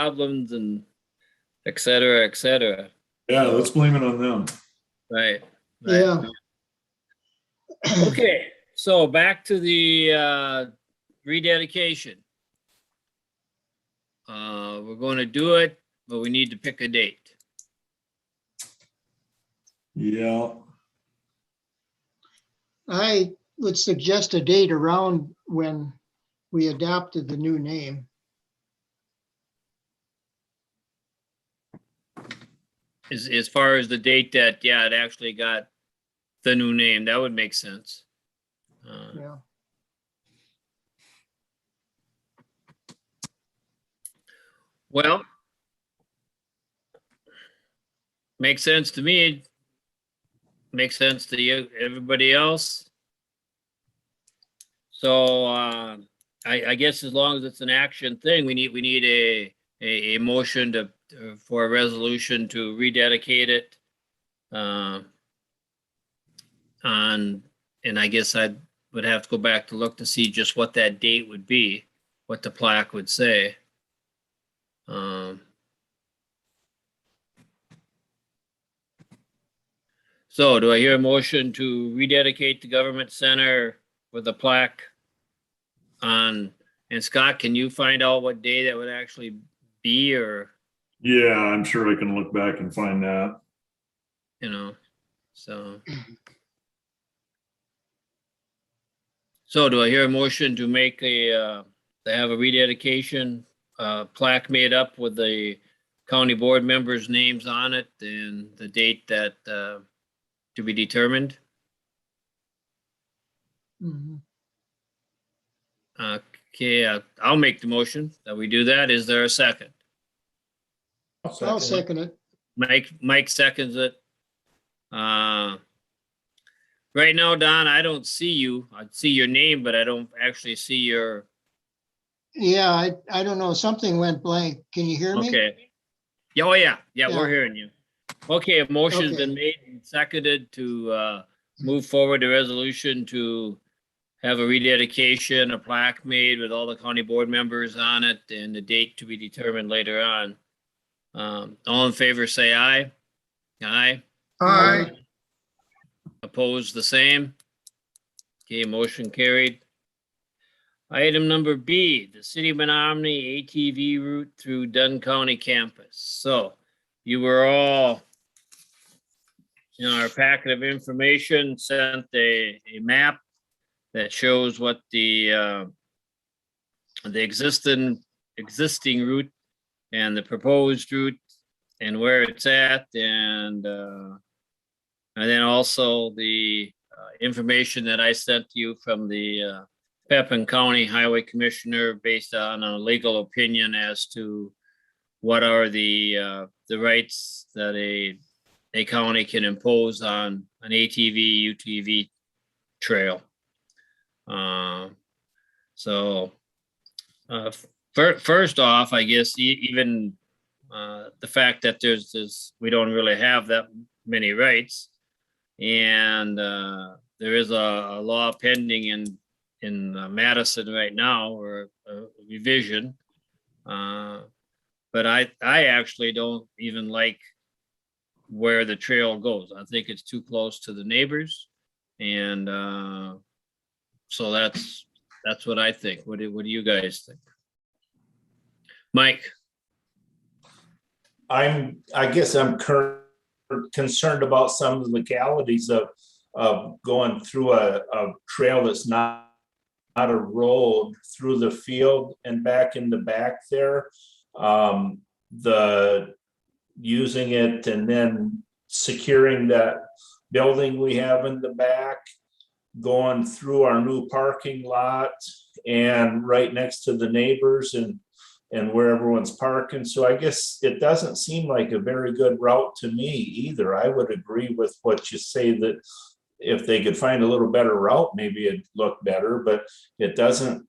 problems and et cetera, et cetera. Yeah, let's blame it on them. Right. Right. Yeah. Okay, so back to the rededication. We're going to do it, but we need to pick a date. Yeah. I would suggest a date around when we adopted the new name. As far as the date that, yeah, it actually got the new name, that would make sense. Yeah. Well, makes sense to me. Makes sense to you, everybody else. So I guess as long as it's an action thing, we need a motion to for a resolution to rededicate it. And I guess I would have to go back to look to see just what that date would be, what the plaque would say. So do I hear a motion to rededicate the government center with a plaque on, and Scott, can you find out what day that would actually be, or, Yeah, I'm sure I can look back and find that. you know, so. So do I hear a motion to make to have a rededication plaque made up with the county board members' names on it and the date that to be determined? Mhm. Okay, I'll make the motion that we do that. Is there a second? I'll second it. Mike seconds it. Right now, Don, I don't see you. I see your name, but I don't actually see your. Yeah, I don't know. Something went blank. Can you hear me? Okay. Yeah, oh yeah, we're Yeah. hearing you. Okay, a motion's Okay. been made and seconded to move forward the resolution to have a rededication, a plaque made with all the county board members on it and the date to be determined later on. All in favor, say aye. Aye. Aye. Opposed, the same. Okay, motion carried. Item number B, the City of Menominee ATV route through Dunn County campus. So you were all, in our packet of information, sent a map that shows what the existing route and the proposed route and where it's at, and then also the information that I sent to you from the Pepin County Highway Commissioner based on a legal opinion as to what are the rights that a county can impose on an ATV, UTV trail. So first off, I guess even the fact that we don't really have that many rights, and there is a law pending in Madison right now, or a revision. But I actually don't even like where the trail goes. I think it's too close to the neighbors, and so that's what I think. What do you guys think, Mike? I guess I'm concerned about some of the legalities of going through a trail that's not a road through the field and back in the back there. The using it and then securing that building we have in the back, going through our new parking lot and right next to the neighbors and where everyone's parking. So I guess it doesn't seem like a very good route to me either. I would agree with what you say, that if they could find a little better route, maybe it'd look better, but it doesn't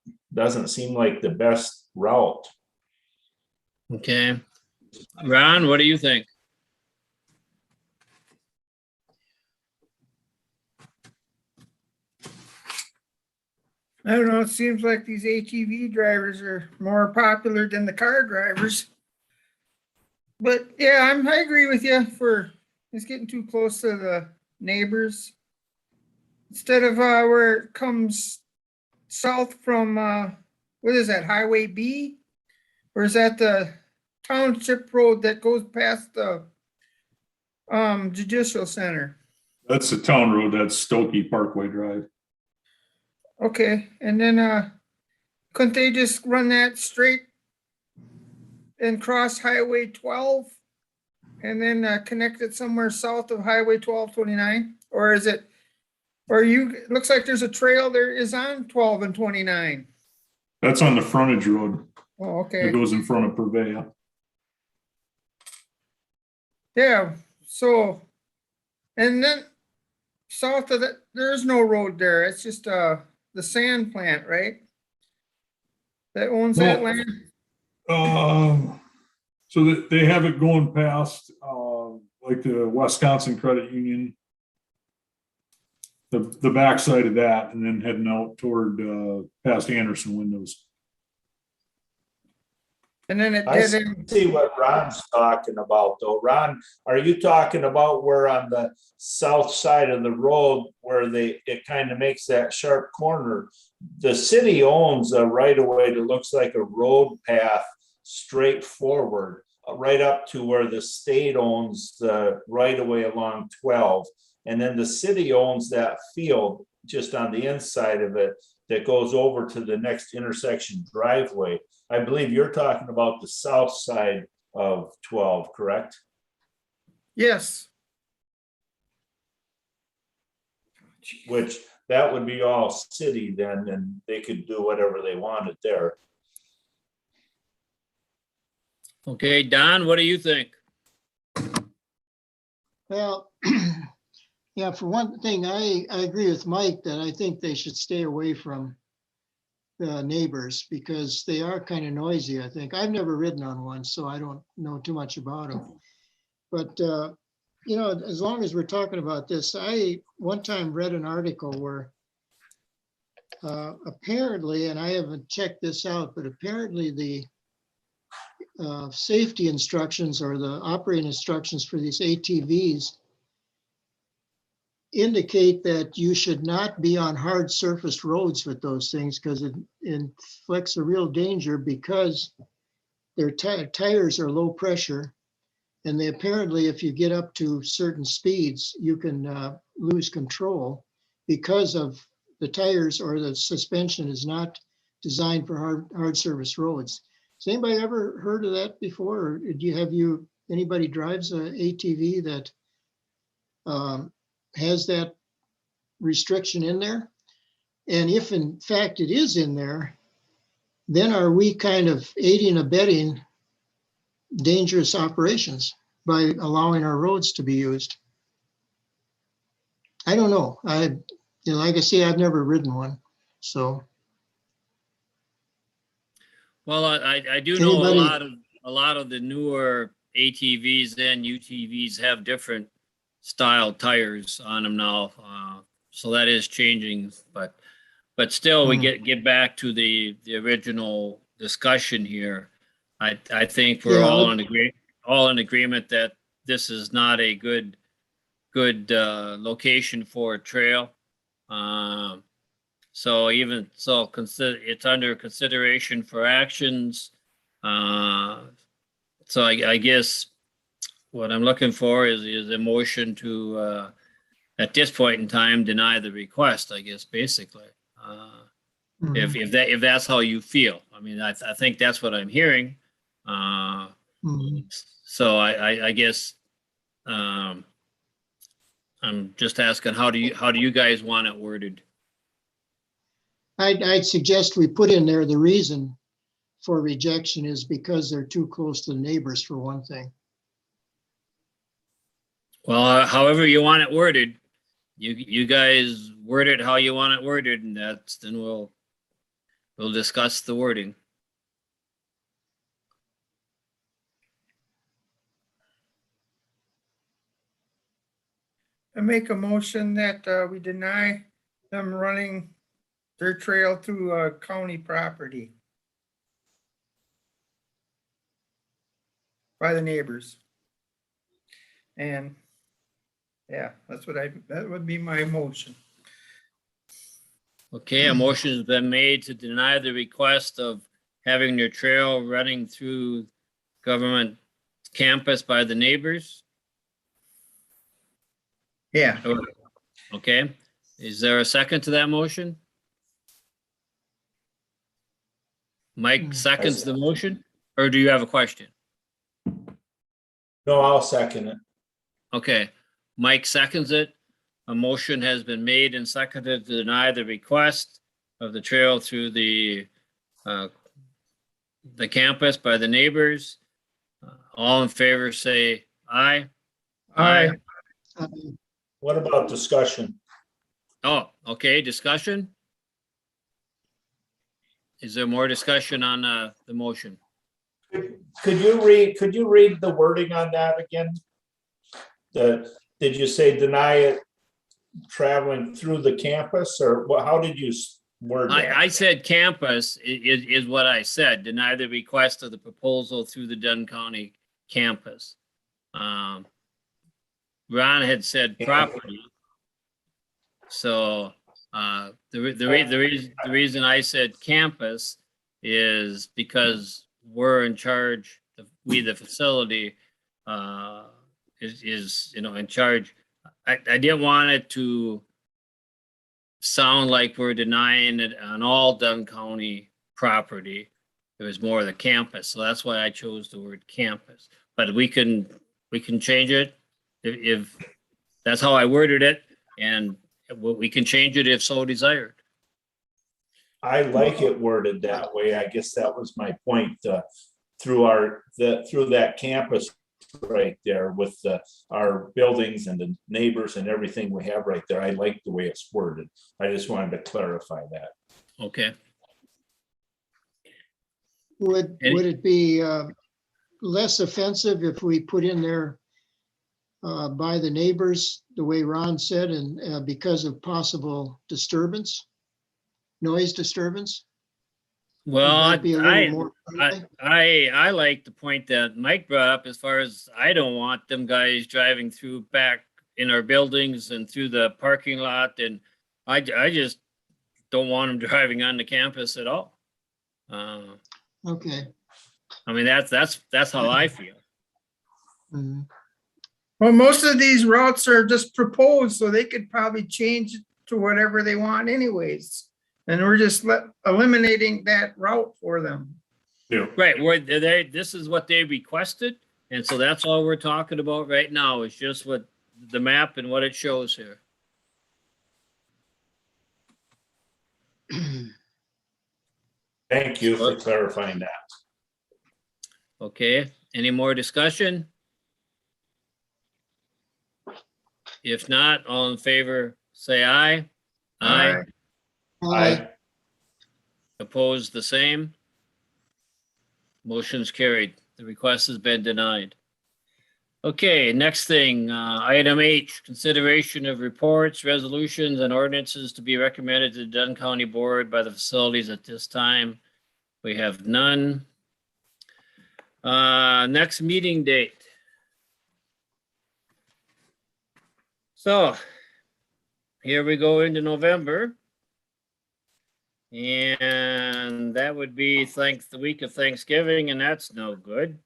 seem like the best route. Okay. Ron, what do you think? I don't know, it seems like these ATV drivers are more popular than the car drivers. But yeah, I agree with you it's getting too close to the neighbors. Instead of where it comes south from what is that, Highway B? Or is that the township road that goes past the judicial center? That's the town road. That's Stokey Parkway Drive. Okay, and then couldn't they just run that straight and cross Highway 12 and then connect it somewhere south of Highway 1229? Or is it, it looks like there's a trail there is on 12 and 29. That's on the frontage road Oh, that okay. goes in front of Purveyor. Yeah, so, and then south of that, there's no road there. It's just the sand plant, right? That owns that No. land? So that they have it going past, like the Wisconsin Credit Union, the backside of that, and then heading out toward, past Anderson Windows. And then it I dead end. see what Ron's talking about though. Ron, are you talking about where on the south side of the road where it kind of makes that sharp corner? The city owns a right of way that looks like a road path straight forward, right up to where the state owns the right of way along 12. And then the city owns that field just on the inside of it that goes over to the next intersection driveway. I believe you're talking about the south side of 12, correct? Yes. Which that would be all city then, and they could do whatever they wanted there. Okay, Don, what do you think? Well, yeah, for one thing, I agree with Mike that I think they should stay away from the neighbors because they are kind of noisy, I think. I've never ridden on one, so I don't know too much about them. But, as long as we're talking about this, I one time read an article where apparently, and I haven't checked this out, but apparently the safety instructions or the operating instructions for these ATVs indicate that you should not be on hard surfaced roads with those things because it inflicts a real danger because their tires are low pressure. And they apparently, if you get up to certain speeds, you can lose control because of the tires or the suspension is not designed for hard surface roads. Has anybody ever heard of that before? Or anybody drives a ATV that has that restriction in there? And if in fact it is in there, then are we kind of aiding and abetting dangerous operations by allowing our roads to be used? I don't know. Like I say, I've never ridden one. So. Well, I do know a lot of the newer ATVs and UTVs have different style tires on them now. So that is changing, but still we get back to the original discussion here. I think we're all in agreement that this is not a good location for a trail. So it's under consideration for actions. So I guess what I'm looking for is a motion to at this point in time deny the request, I guess, basically. If that's how you feel. I mean, I think that's what I'm hearing. So I guess I'm just asking, how do you guys want it worded? I'd suggest we put in there the reason for rejection is because they're too close to the neighbors, for one thing. Well, however you want it worded, you guys word it how you want it worded, and then we'll discuss the wording. I make a motion that we deny them running their trail through county property. by the neighbors. And yeah, that would be my motion. Okay, a motion has been made to deny the request of having their trail running through government campus by the neighbors. Yeah, Okay, is there a second to that motion? Mike seconds the motion, or do you have a question? No, I'll second it. Okay, Mike seconds it. A motion has been made and seconded to deny the request of the trail through the campus by the neighbors. All in favor say aye. Aye. What about discussion? Oh, okay, discussion? Is there more discussion on the motion? Could you read the wording on that again? Did you say deny it traveling through the campus, or how did you word that? I said campus is what I said. Deny the request of the proposal through the Dunn County campus. Ron had said property. So the reason I said campus is because we're in charge. The facility is in charge. I didn't want it to sound like we're denying it on all Dunn County property. It was more the campus, so that's why I chose the word campus. But we can change it if that's how I worded it, and we can change it if so desired. I like it worded that way. I guess that was my point, through that campus right there with our buildings and the neighbors and everything we have right there. I like the way it's worded. I just wanted to clarify that. Okay. Would it be less offensive if we put in there by the neighbors, the way Ron said, and because of possible disturbance, noise disturbance? Well, Would that be a little more friendly? I like the point that Mike brought up as far as I don't want them guys driving through back in our buildings and through the parking lot, and I just don't want them driving on the campus at all. Okay. I mean, that's how I feel. Mhm. well, most of these routes are just proposed, so they could probably change it to whatever they want anyways. And we're just eliminating that route for them. Yeah. Right, this is what they requested, and so that's all we're talking about right now is just what the map and what it shows here. Thank you for clarifying that. Okay, any more discussion? If not, all in favor, say aye. Aye. I Opposed, the same. Motion's carried. The request has been denied. Okay, next thing, item H, consideration of reports, resolutions, and ordinances to be recommended to the Dunn County Board by the facilities at this time. We have none. Next meeting date. So here we go into November. And that would be the week of Thanksgiving, and that's no good.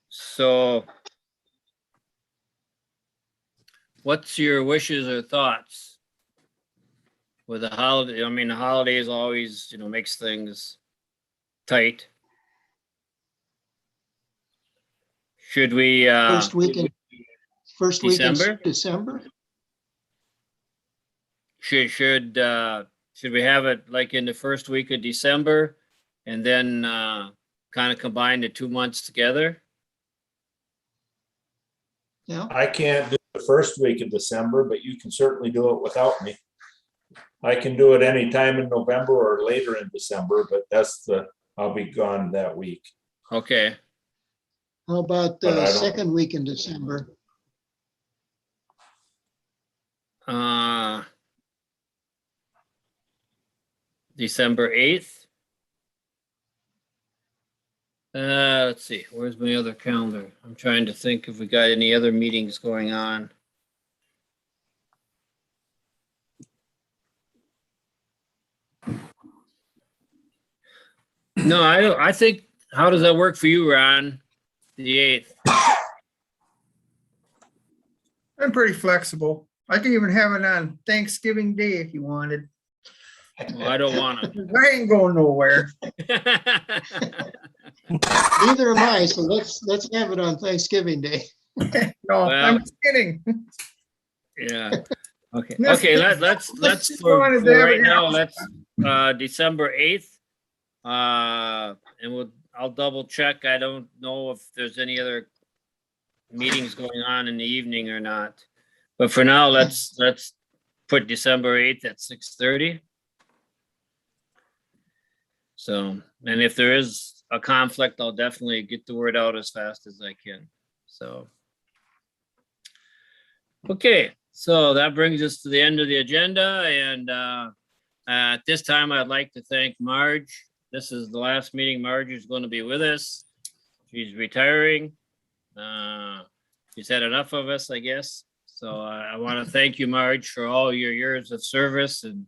So what's your wishes or thoughts with the holiday? I mean, the holidays always, makes things tight. Should we, First week in December? December? Should we have it like in the first week of December and then kind of combine the 2 months together? Yeah. I can't do the first week of December, but you can certainly do it without me. I can do it anytime in November or later in December, but I'll be gone that week. Okay. How about But I the don't- second week in December? December 8th. Let's see, where's my other calendar? I'm trying to think if we got any other meetings going on. No, I don't, I think, how does that work for you, Ron? The 8th? I'm pretty flexible. I can even have it on Thanksgiving Day if you wanted. Well, I don't want I ain't going nowhere. to. Neither am I, so let's have it on Thanksgiving Day. No, Well- I'm just kidding. Yeah, okay, Let's- okay, let's, let's just for go on to right David. now, let's, December 8th. And I'll double check. I don't know if there's any other meetings going on in the evening or not. But for now, let's put December 8th at 6:30. So, and if there is a conflict, I'll definitely get the word out as fast as I can. So. Okay, so that brings us to the end of the agenda, and at this time, I'd like to thank Marge. This is the last meeting Marge is going to be with us. She's retiring. She's had enough of us, I guess. So I want to thank you, Marge, for all your years of service and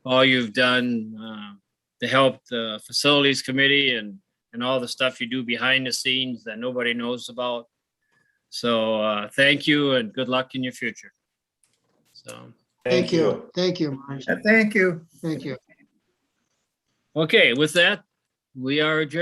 all you've done to help the facilities committee and all the stuff you do behind the scenes that nobody knows about. So thank you and good luck in your future. So, Thank you. Thank you, Marge. Thank you. Thank you. okay, with that, we are adjourned.